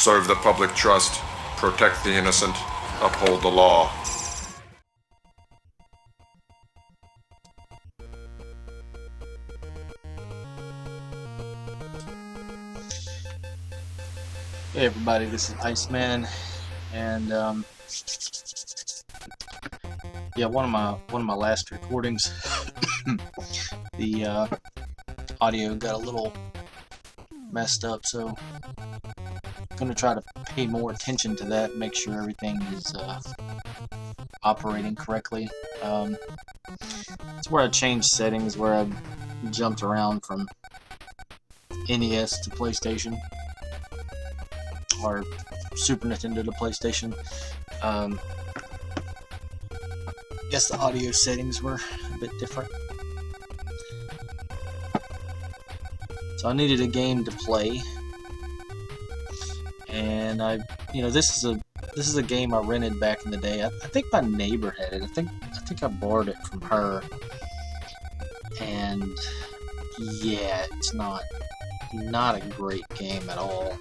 serve the public trust, protect the innocent, uphold the law. Hey everybody, this is Iceman, and yeah, one of my last recordings, the audio got a little messed up, so I'm gonna try to pay more attention to that, make sure everything is operating correctly. It's where I changed settings, where I jumped around from NES to PlayStation, or Super Nintendo to PlayStation. Guess the audio settings were a bit different. So I needed a game to play, and this is a game I rented back in the day. I think my neighbor had it. I think I borrowed it from her, and yeah, it's not a great game at all.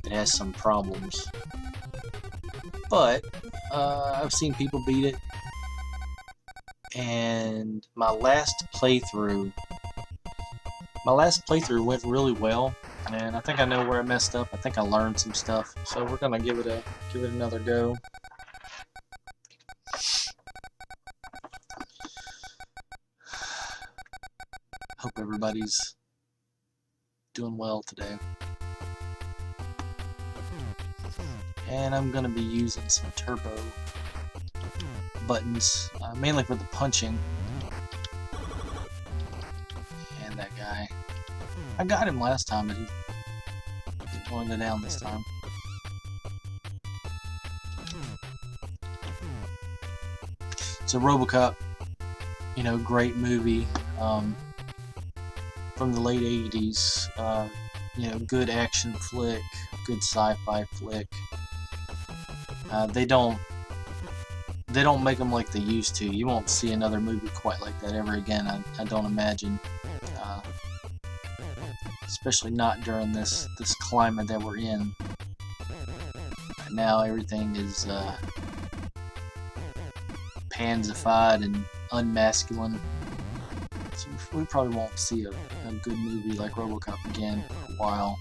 It has some problems, but I've seen people beat it, and my last playthrough went really well, and I think I know where I messed up. I think I learned some stuff, so we're gonna give it another go. Hope everybody's doing well today. And I'm going to be using some turbo buttons, mainly for the punching. And that guy, I got him last time, but he's going to go down this time. So RoboCop, great movie from the late 80s. Good action flick, good sci-fi flick. They don't make them like they used to. You won't see another movie quite like that ever again, I don't imagine. Especially not during this climate that we're in. Now everything is pansified and unmasculine. So we probably won't see a good movie like RoboCop again for a while,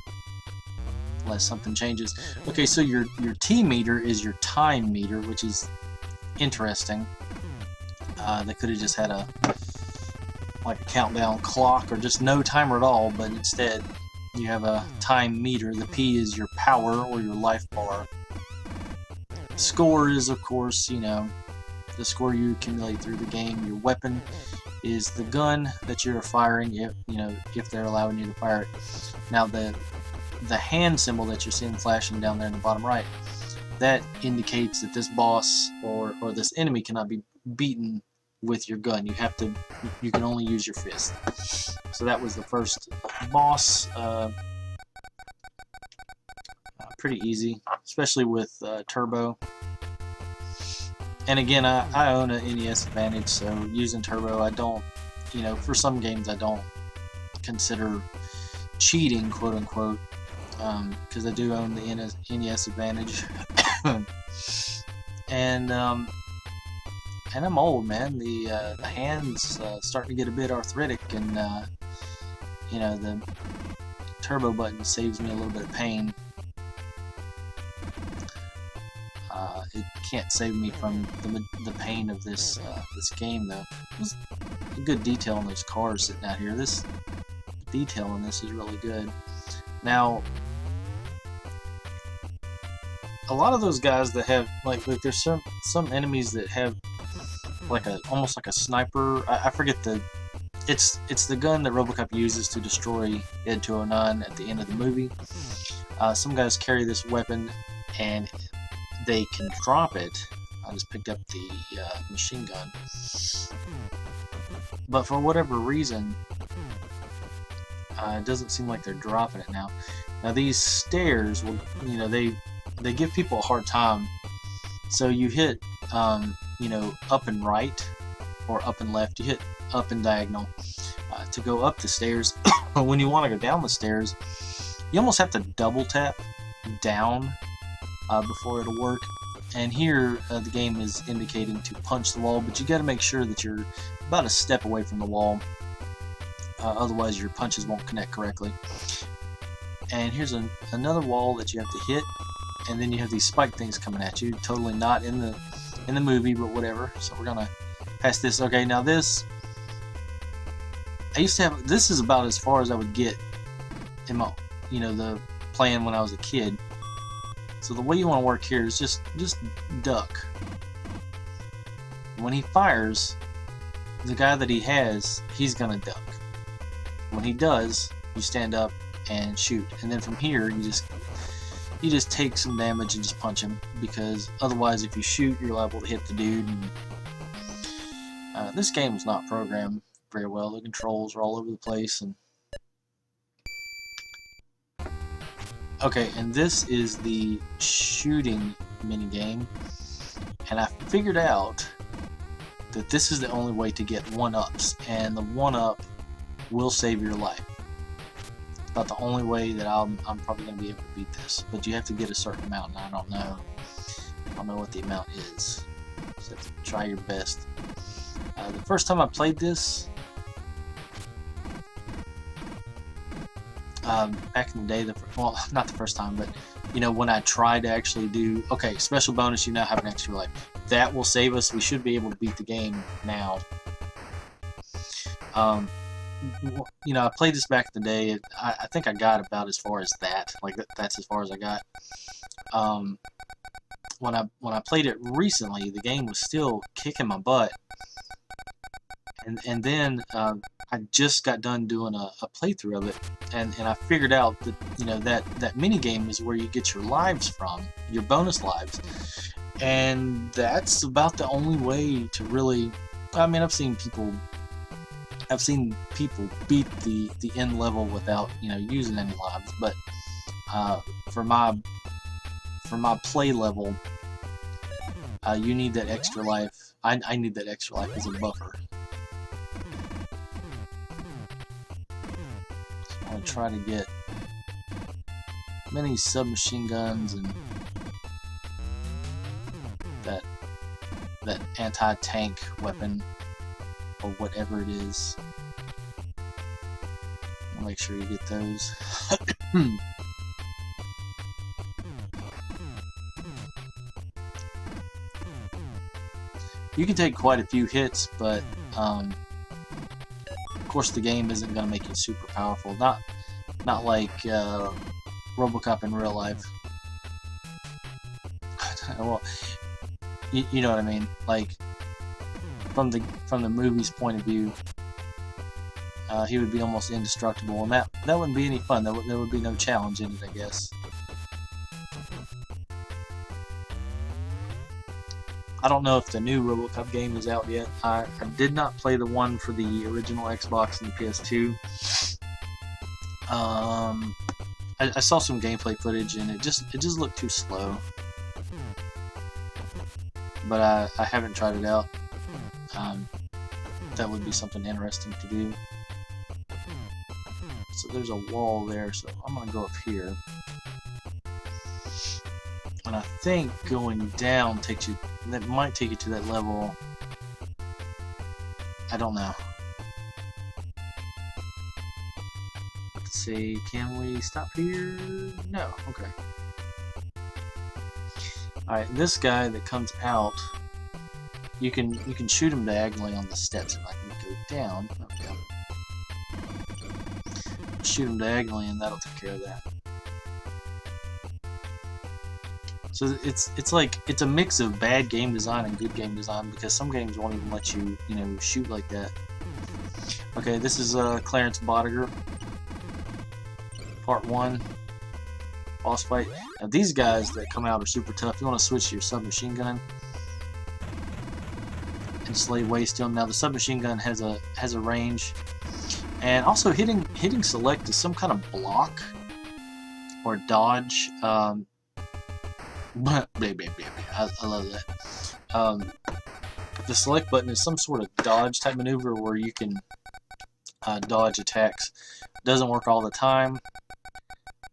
unless something changes. Okay, so your T meter is your time meter, which is interesting. They could have just had a countdown clock, or just no timer at all, but instead you have a time meter. The P is your power or your life bar. Score is, of course, the score you accumulate through the game. Your weapon is the gun that you're firing, if they're allowing you to fire it. Now the hand symbol that you're seeing flashing down there in the bottom right, that indicates that this boss or this enemy cannot be beaten with your gun. You can only use your fist. So that was the first boss. Pretty easy, especially with turbo. And again, I own an NES Advantage, so using turbo, I don't, for some games I don't consider cheating, quote unquote, because I do own the NES Advantage. and I'm old, man. The hands starting to get a bit arthritic, and the turbo button saves me a little bit of pain. It can't save me from the pain of this game, though. There's a good detail on those cars sitting out here. This detail on this is really good. Now, a lot of those guys that have there's some enemies that have almost like a sniper. I forget it's the gun that RoboCop uses to destroy Ed 209 at the end of the movie. Some guys carry this weapon and they can drop it. I just picked up the machine gun, but for whatever reason, it doesn't seem like they're dropping it now. Now these stairs will, they give people a hard time. So you hit, up and right, or up and left. You hit up and diagonal to go up the stairs. But when you want to go down the stairs, You almost have to double tap down before it'll work. And here the game is indicating to punch the wall, but you got to make sure that you're about a step away from the wall. Otherwise your punches won't connect correctly. And here's another wall that you have to hit, and then you have these spike things coming at you. Totally not in the movie, but whatever. So we're gonna pass this. Okay, now this, I used to have, this is about as far as I would get in my, the playing when I was a kid. So the way you want to work here is just duck. When he fires, the guy that he has, he's gonna duck. When he does, you stand up and shoot, and then from here you just take some damage and just punch him, because otherwise if you shoot you're liable to hit the dude. And this game was not programmed very well. The controls are all over the place. And okay, and this is the shooting minigame, and I figured out that this is the only way to get 1-ups, and the 1-up will save your life. It's about the only way that I'm probably going to be able to beat this, but you have to get a certain amount, and I don't know what the amount is. So you have to try your best. The first time I played this, back in the day, well, not the first time, but when I tried to actually do, okay, special bonus, you now have an extra life. That will save us. We should be able to beat the game now. I played this back in the day. I think I got about as far as that. Like that's as far as I got. When I played it recently, the game was still kicking my butt. And then I just got done doing a playthrough of it, and I figured out that that mini game is where you get your lives from, your bonus lives, and that's about the only way to really. I mean, I've seen people beat the end level without using any lives, but for my play level, you need that extra life. I need that extra life as a buffer. So I'm gonna try to get many submachine guns and that anti-tank weapon, or whatever it is. I'll make sure you get those. You can take quite a few hits, but of course the game isn't going to make you super powerful. Not like RoboCop in real life. Well, you know what I mean. Like from the movie's point of view, he would be almost indestructible, and that wouldn't be any fun. There would be no challenge in it, I guess. I don't know if the new RoboCop game is out yet. I did not play the one for the original Xbox and the PS2. I saw some gameplay footage, and it just looked too slow. But I haven't tried it out. That would be something interesting to do. So there's a wall there, so I'm gonna go up here. And I think going down takes you, that might take you to that level. I don't know. Let's see, can we stop here? No, okay. Alright, this guy that comes out, you can shoot him diagonally on the steps. If I can go down, okay. Shoot him diagonally, and that'll take care of that. So it's like it's a mix of bad game design and good game design, because some games won't even let you shoot like that. Okay, this is Clarence Bodiger, Part 1, boss fight. Now these guys that come out are super tough. You want to switch to your submachine gun and just lay waste to them. Now the submachine gun has a range, and also hitting select is some kind of block or dodge. I love that. The select button is some sort of dodge type maneuver where you can dodge attacks. Doesn't work all the time.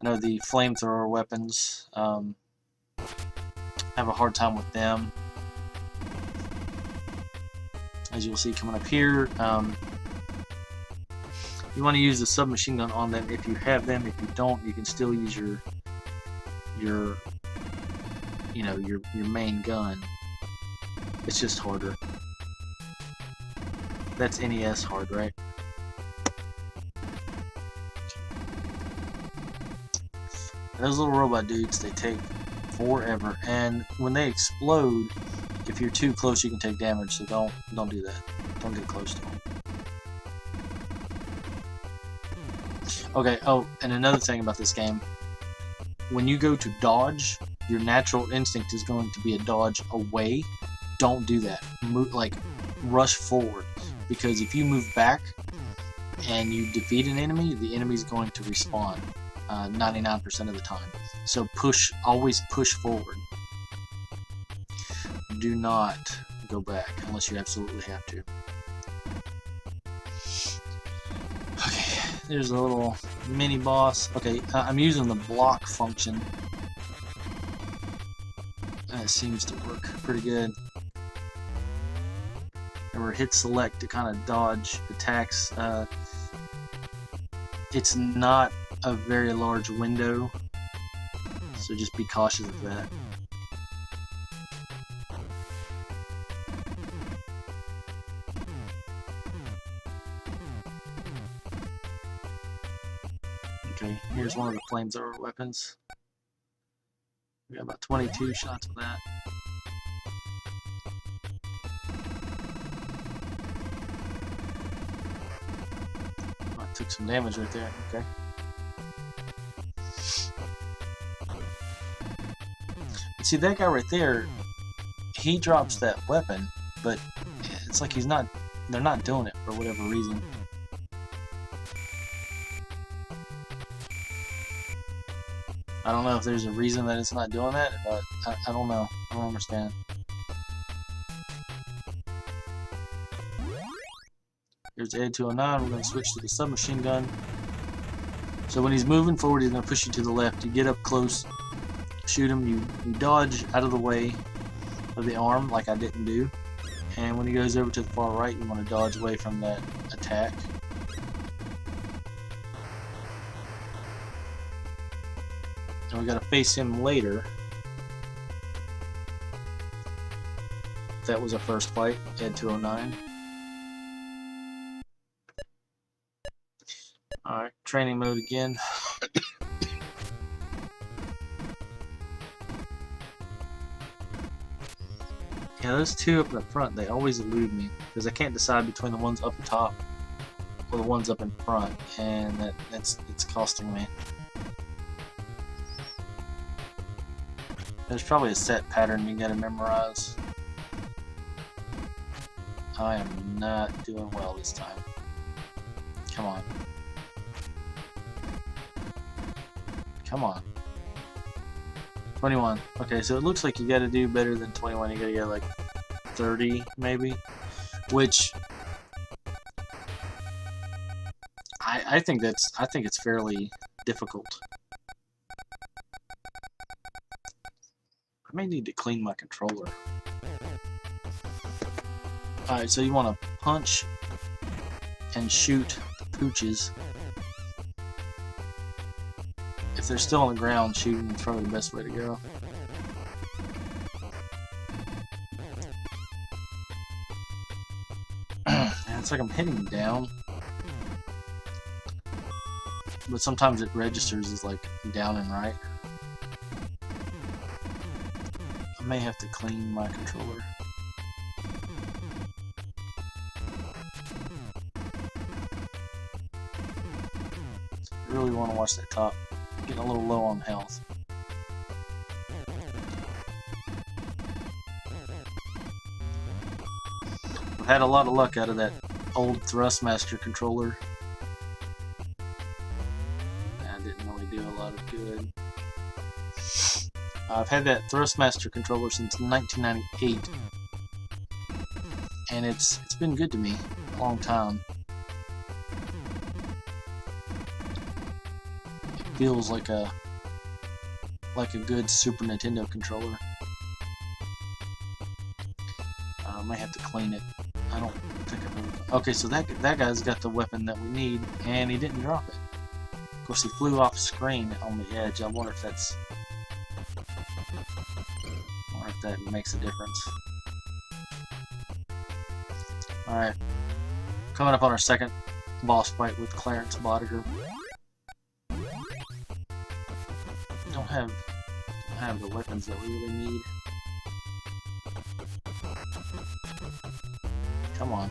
know the flamethrower weapons. Have a hard time with them. As you'll see coming up here, you want to use the submachine gun on them if you have them. If you don't, you can still use your main gun. It's just harder. That's NES hard, right? Those little robot dudes, they take forever, and when they explode, if you're too close, you can take damage. So don't do that. Don't get close to them. Okay. Oh, and another thing about this game: when you go to dodge, your natural instinct is going to be a dodge away. Don't do that. Rush forward, because if you move back and you defeat an enemy, the enemy is going to respawn 99% of the time. So always push forward. Do not go back unless you absolutely have to. Okay, there's a little mini boss. Okay, I'm using the block function. It seems to work pretty good. Remember, hit select to kind of dodge attacks. It's not a very large window, so just be cautious of that. Okay, here's one of the flamethrower weapons. We got about 22 shots with that. I took some damage right there. Okay. See, that guy right there, he drops that weapon, but it's like they're not doing it for whatever reason. I don't know if there's a reason that it's not doing that, but I don't know. I don't understand. Here's Ed 209. We're going to switch to the submachine gun. So when he's moving forward, he's going to push you to the left. You get up close, shoot him, you dodge out of the way of the arm like I didn't do, and when he goes over to the far right, you want to dodge away from that attack. And we got to face him later. That was our first fight, Ed 209. Alright, training mode again. Yeah, those two up in the front, they always elude me, because I can't decide between the ones up top or the ones up in front, and it's costing me. There's probably a set pattern you gotta memorize. I am not doing well this time. Come on. Come on. 21. Okay, so it looks like you gotta do better than 21. You gotta get like 30, maybe. Which I think it's fairly difficult. I may need to clean my controller. Alright, so you want to punch and shoot the pooches. If they're still on the ground, shooting is probably the best way to go. It's like I'm hitting down, but sometimes it registers as like down and right. I may have to clean my controller. I really want to watch that top. Getting a little low on health. I've had a lot of luck out of that old Thrustmaster controller. That didn't really do a lot of good. I've had that Thrustmaster controller since 1998, and it's been good to me a long time. feels like a good Super Nintendo controller. I might have to clean it. I don't think I've ever... Okay, so that guy's got the weapon that we need, and he didn't drop it. Of course, he flew off screen on the edge. I wonder if that's... I wonder if that makes a difference. Alright. Coming up on our second boss fight with Clarence Bodiger. Don't have the weapons that we really need. Come on.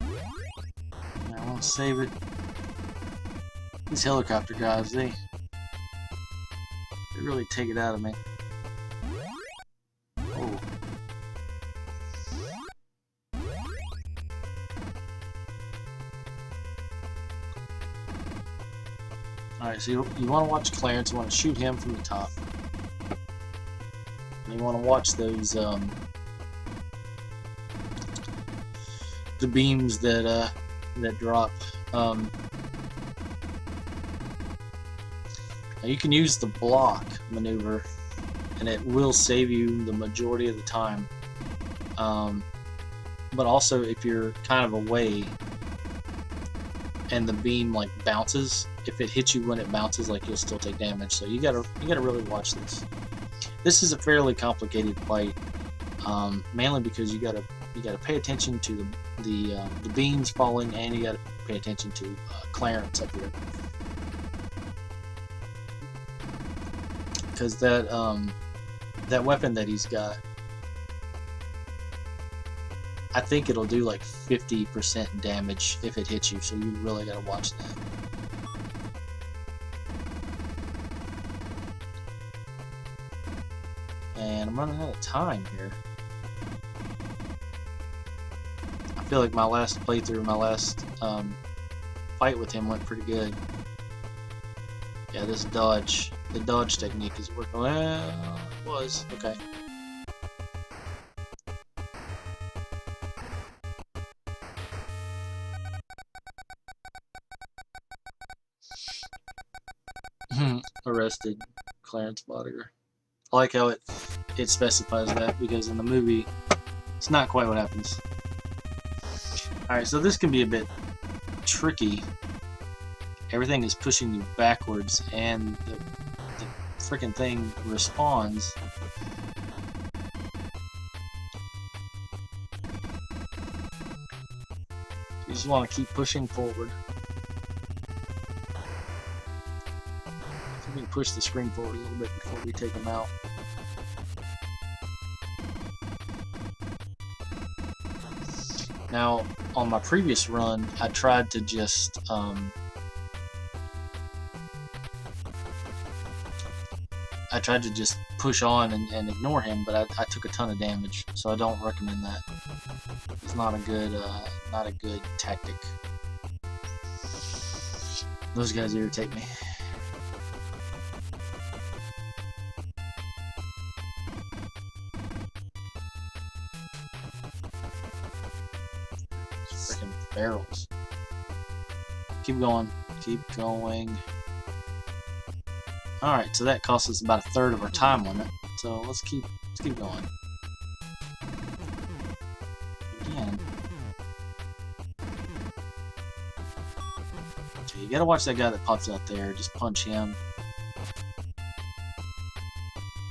I won't save it. These helicopter guys, they really take it out of me. Oh. Alright, so you want to watch Clarence, you want to shoot him from the top. And you want to watch those, the beams that drop. Now you can use the block maneuver, and it will save you the majority of the time. But also, if you're kind of away, and the beam like bounces, if it hits you when it bounces, like you'll still take damage. So you gotta really watch this. This is a fairly complicated fight, mainly because you gotta pay attention to the beams falling, and you gotta pay attention to Clarence up here, because that weapon that he's got, I think it'll do like 50% damage if it hits you. So you really gotta watch that. And I'm running out of time here. I feel like my last playthrough, my last fight with him went pretty good. Yeah, this dodge, the dodge technique is working. Well, it was. Okay. Arrested Clarence Bodiger. I like how it specifies that, because in the movie it's not quite what happens. Alright, so this can be a bit tricky. Everything is pushing you backwards, and the freaking thing respawns. You just want to keep pushing forward. We can push the screen forward a little bit before we take them out. Now, on my previous run, I tried to just push on and ignore him, but I took a ton of damage, so I don't recommend that. It's not a good tactic. Those guys irritate me. Freaking barrels. Keep going. Keep going. Alright, so that cost us about a third of our time limit. So let's keep going. Again. Okay, you gotta watch that guy that pops out there. Just punch him.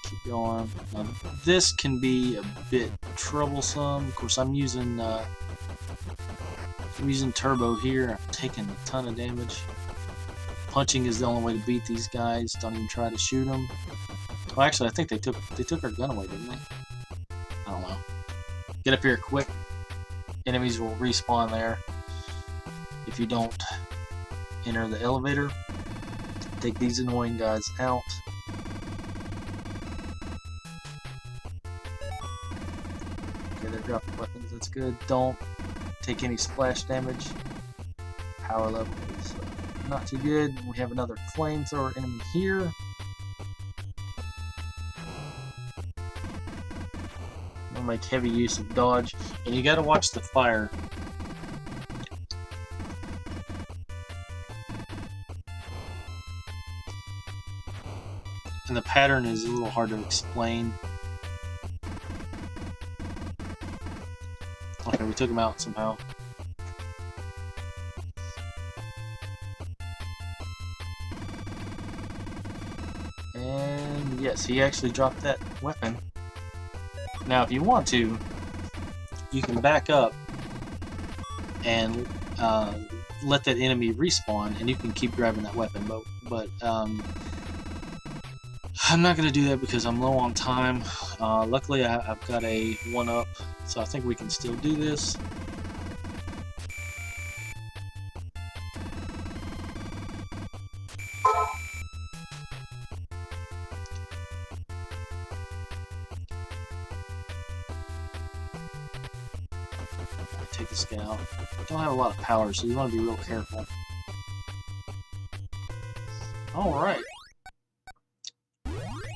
Keep going. Now, this can be a bit troublesome. Of course, I'm using turbo here. I'm taking a ton of damage. Punching is the only way to beat these guys. Don't even try to shoot them. Well, actually, I think they took our gun away, didn't they? I don't know. Get up here quick. Enemies will respawn there if you don't enter the elevator. Take these annoying guys out. Okay, they're dropping weapons. That's good. Don't take any splash damage. Power level is not too good. We have another flamethrower enemy here. We'll make heavy use of dodge, and you gotta watch the fire. and the pattern is a little hard to explain. Okay, we took him out somehow. And yes, he actually dropped that weapon. Now, if you want to, you can back up and let that enemy respawn, and you can keep grabbing that weapon. But I'm not going to do that because I'm low on time. Luckily, I've got a 1-up, so I think we can still do this. Take this guy out. Don't have a lot of power, so you want to be real careful. Alright. I've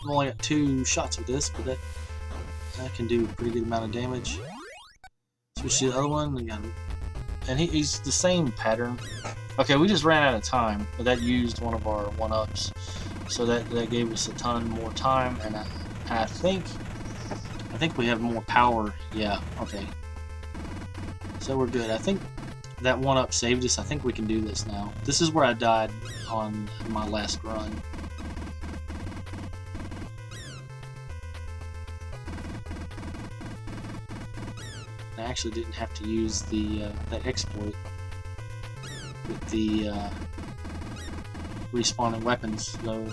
only got 2 shots with this, but that can do a pretty good amount of damage. Switch to the other one, and he's the same pattern. Okay, we just ran out of time, but that used one of our 1-ups, so that gave us a ton more time, and I think we have more power. Yeah, okay. So we're good. I think that 1-up saved us. I think we can do this now. This is where I died on my last run. I actually didn't have to use that exploit with the respawning weapons, though.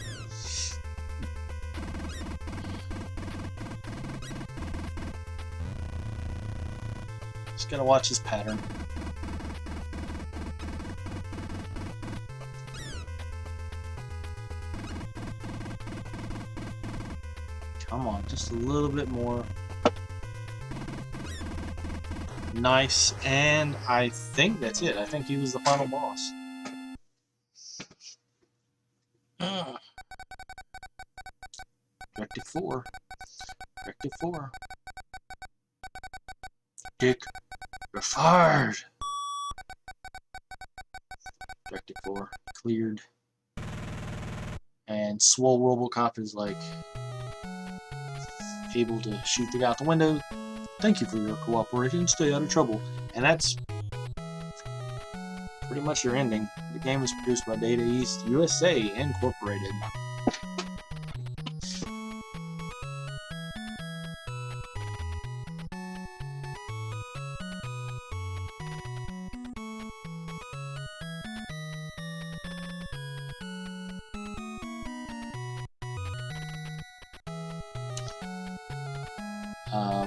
Just gotta watch his pattern. Come on, just a little bit more. Nice, and I think that's it. I think he was the final boss. Directive 4. Directive 4. Dick, you're fired! Directive 4. Cleared. And Swole RoboCop is like able to shoot the guy out the window. Thank you for your cooperation. Stay out of trouble. And that's pretty much your ending. The game was produced by Data East USA Incorporated.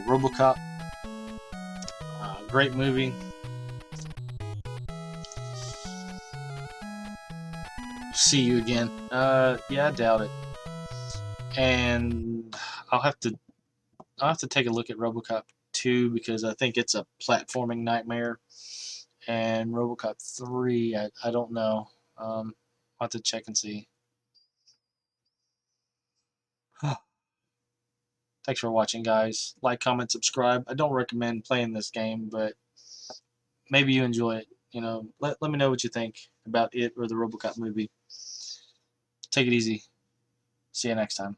RoboCop, great movie. See you again. Yeah, I doubt it. And I'll have to take a look at RoboCop 2 because I think it's a platforming nightmare. And RoboCop 3, I don't know. I'll have to check and see. Thanks for watching, guys. Like, comment, subscribe. I don't recommend playing this game, but maybe you enjoy it. You know, let me know what you think about it or the RoboCop movie. Take it easy. See you next time.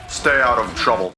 Stay out of trouble.